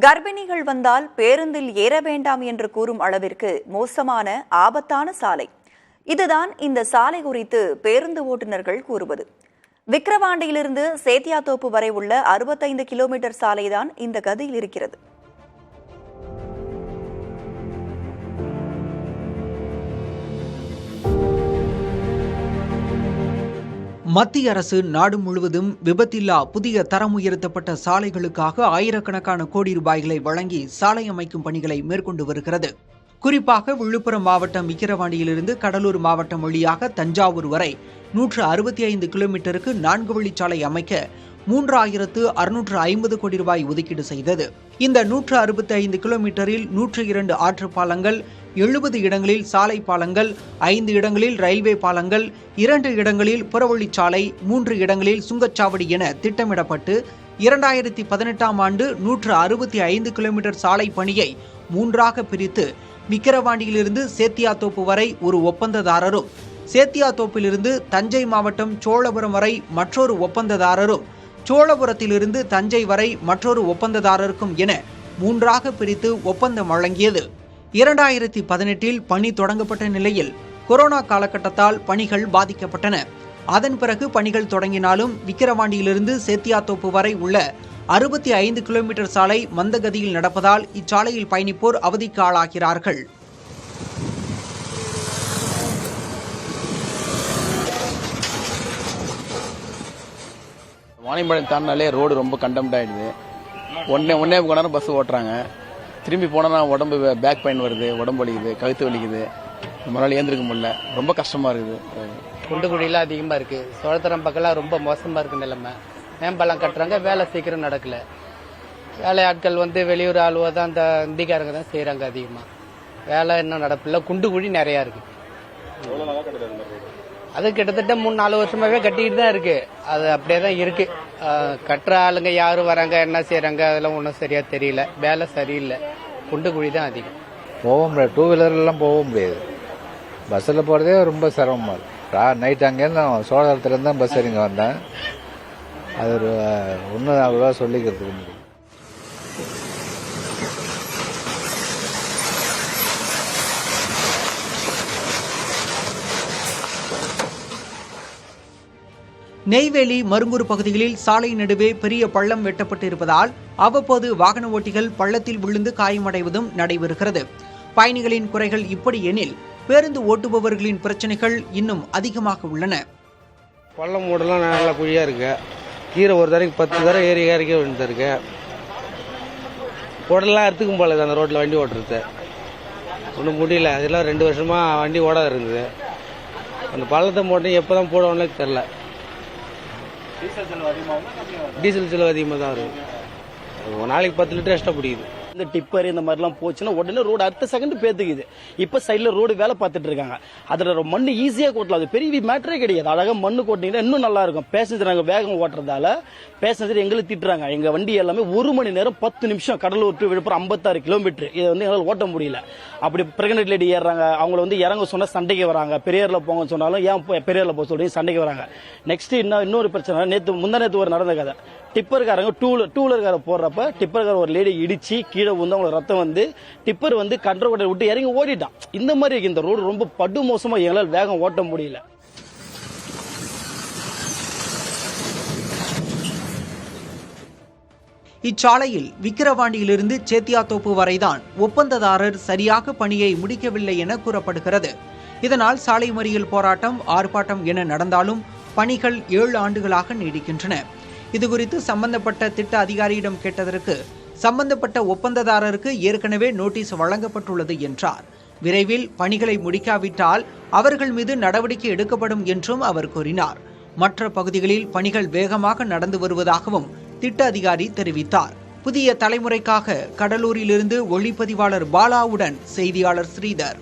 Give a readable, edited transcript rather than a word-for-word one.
கர்ப்பிணிகள் வந்தால் பேருந்தில் ஏற வேண்டாம் என்று கூறும் அளவிற்கு மோசமான ஆபத்தான சாலை. இதுதான் இந்த சாலை குறித்து பேருந்து ஓட்டுநர்கள் கூறுவது. விக்கிரவாண்டியிலிருந்து சேத்தியாத்தோப்பு வரை உள்ள 65 கிலோமீட்டர் சாலைதான் இந்த கதியில் இருக்கிறது. மத்திய அரசு நாடு முழுவதும் விபத்தில்லா புதிய தரம் உயர்த்தப்பட்ட சாலைகளுக்காக ஆயிரக்கணக்கான கோடி ரூபாய்களை வழங்கி சாலை அமைக்கும் பணிகளை மேற்கொண்டு வருகிறது. குறிப்பாக விழுப்புரம் மாவட்டம் விக்கிரவாண்டியிலிருந்து கடலூர் மாவட்டம் வழியாக தஞ்சாவூர் வரை 165 கிலோமீட்டருக்கு 4 வழிச்சாலை அமைக்க 3650 கோடி ரூபாய் ஒதுக்கீடு செய்தது. இந்த 165 கிலோமீட்டரில் 102 ஆற்று பாலங்கள், 70 இடங்களில் சாலை பாலங்கள், 5 இடங்களில் ரயில்வே பாலங்கள், 2 இடங்களில் புறவழிச்சாலை, 3 இடங்களில் சுங்கச்சாவடி என திட்டமிடப்பட்டு 2018ஆம் ஆண்டு 165 கிலோமீட்டர் சாலை பணியை 3ஆக பிரித்து விக்கிரவாண்டியிலிருந்து சேத்தியாத்தோப்பு வரை ஒரு ஒப்பந்ததாரரும், சேத்தியாத்தோப்பிலிருந்து தஞ்சை மாவட்டம் சோழபுரம் வரை மற்றொரு ஒப்பந்ததாரரும், சோழபுரத்திலிருந்து தஞ்சை வரை மற்றொரு ஒப்பந்ததாரருக்கும் என 3ஆக பிரித்து ஒப்பந்தம் வழங்கியது. 2018இல் பணி தொடங்கப்பட்ட நிலையில் கொரோனா காலகட்டத்தால் பணிகள் பாதிக்கப்பட்டன. அதன் பிறகு பணிகள் தொடங்கினாலும் விக்கிரவாண்டியிலிருந்து சேத்தியாத்தோப்பு வரை உள்ள 65 கிலோமீட்டர் சாலை மந்தகதியில் நடப்பதால் இச்சாலையில் பயணிப்போர் அவதிக்கு ஆளாகிறார்கள். வாணியம்பாளையம் தாண்டினாலே ரோடு ரொம்ப கண்டம்ட் ஆயிடுது. ஒன்னே கொஞ்ச நேரம் பஸ் ஓட்டுறாங்க, திரும்பி போனா உடம்பு பேக் பெயின் வருது, உடம்பு வலிக்குது, கழுத்து வலிக்குது, நம்மளால ஏந்திருக்க முடியல, ரொம்ப கஷ்டமா இருக்குது. குண்டுகுழியெல்லாம் அதிகமா இருக்கு. சோழத்தரம் பக்கம்லாம் ரொம்ப மோசமா இருக்கு நிலைமை. மேம்பாலம் கட்டுறாங்க, வேலை சீக்கிரம் நடக்கல. வேலை ஆட்கள் வெளியூர் ஆளுவா தான் அந்த இந்திக்காரங்க தான் செய்யறாங்க அதிகமா. வேலை இன்னும் நடப்பில்ல, குண்டுகுழி நிறைய இருக்கு. அது கிட்டத்தட்ட 3-4 வருஷமாவே கட்டிக்கிட்டு தான் இருக்கு. அது அப்படியே தான் இருக்கு. கட்டுற ஆளுங்க யாரும் வராங்க, என்ன செய்யறாங்க, அதெல்லாம் ஒன்றும் சரியா தெரியல. வேலை சரியில்லை, குண்டுகுழி தான் அதிகம். போக முடியாது, 2 வீலர்லாம் போக முடியாது. பஸ்ஸில் போகிறதே ரொம்ப சிரமமாக இருக்கு. நைட் அங்கேருந்து சோழத்துலேருந்து தான் பஸ் இங்கே வந்தேன். அது ஒரு ஒன்றும் அவ்வளோவா சொல்லிக்கிறதுக்கு முடியும். நெய்வேலி மருங்கூர் பகுதிகளில் சாலை நடுவே பெரிய பள்ளம் வெட்டப்பட்டு இருப்பதால் அவ்வப்போது வாகன ஓட்டிகள் பள்ளத்தில் விழுந்து காயமடைவதும் நடைபெறுகிறது. பயணிகளின் குறைகள் இப்படி எனில் பேருந்து ஓட்டுபவர்களின் பிரச்சனைகள் இன்னும் அதிகமாக உள்ளன. பள்ளம் மூடலாம் நல்லா குழியா இருக்கு. கீரை ஒரு தடவைக்கு 10 தடவை ஏறி இறக்கி வந்துருக்கு. உடலாம் எடுத்துக்கும் போல அந்த ரோட்ல வண்டி ஓட்டுறது ஒன்றும் முடியல. அதெல்லாம் 2 வருஷமா வண்டி ஓடாத இருந்தது. அந்த பள்ளத்தை மூட்டை எப்போதான் போடுவோம்னு தெரியல. டீசல் செலவு அதிகமாக தான் இருக்கும். ஒரு நாளைக்கு 10 லிட்டர் எக்ஸ்ட்ரா பிடிக்குது. இந்த டிப்பர் இந்த மாதிரிலாம் போச்சுன்னா உடனே ரோடு அடுத்த செகண்ட் பேத்துக்குது. இப்ப சைட்ல ரோடு வேலை பார்த்துட்டு இருக்காங்க. அதுல மண்ணு ஈஸியா கோட்டலாம். அது பெரிய மேட்டரே கிடையாது. அழகா மண்ணு கோட்டிங்கன்னா இன்னும் நல்லா இருக்கும். பேசஞ்சர் நாங்க வேகம் ஓட்டுறதால பேசஞ்சர் எங்களுக்கு திட்டுறாங்க. எங்க வண்டி எல்லாமே 1 மணி நேரம் 10 நிமிஷம் கடலூர் டு விழுப்புரம் 56 கிலோமீட்டர். இதை எங்களால் ஓட்ட முடியல. அப்படி பிரெக்னென்ட் லேடி ஏறாங்க, அவங்கள இறங்க சொன்னா சண்டைக்கு வராங்க. பெரியார்ல போங்கன்னு சொன்னாலும் ஏன் பெரியார்ல போக சொல்றீங்க சண்டைக்கு வராங்க. நெக்ஸ்ட் இன்னொரு பிரச்சனை, முந்தா ஒரு நடந்த கதை. டிப்பர்காரங்க டூலர்கார போடுறப்ப டிப்பர்கார ஒரு லேடி இடிச்சு கீழே வந்து அவங்களோட ரத்தம் டிப்பர் கண்ட்ரோல் விட்டு இறங்கி ஓடிட்டான். இந்த மாதிரி இருக்கு. இந்த ரோடு ரொம்ப படு மோசமா, எங்களால் வேகம் ஓட்ட முடியல. இச்சாலையில் விக்கிரவாண்டியிலிருந்து சேத்தியாத்தோப்பு வரைதான் ஒப்பந்ததாரர் சரியாக பணியை முடிக்கவில்லை என கூறப்படுகிறது. இதனால் சாலை மறியல் போராட்டம், ஆர்ப்பாட்டம் என நடந்தாலும் பணிகள் 7 ஆண்டுகளாக நீடிக்கின்றன. இதுகுறித்து சம்பந்தப்பட்ட திட்ட அதிகாரியிடம் கேட்டதற்கு சம்பந்தப்பட்ட ஒப்பந்ததாரருக்கு ஏற்கனவே நோட்டீஸ் வழங்கப்பட்டுள்ளது என்றார். விரைவில் பணிகளை முடிக்காவிட்டால் அவர்கள் மீது நடவடிக்கை எடுக்கப்படும் என்றும் அவர் கூறினார். மற்ற பகுதிகளில் பணிகள் வேகமாக நடந்து வருவதாகவும் திட்ட அதிகாரி தெரிவித்தார். புதிய தலைமுறைக்காக கடலூரிலிருந்து ஒளிப்பதிவாளர் பாலாவுடன் செய்தியாளர் ஸ்ரீதர்.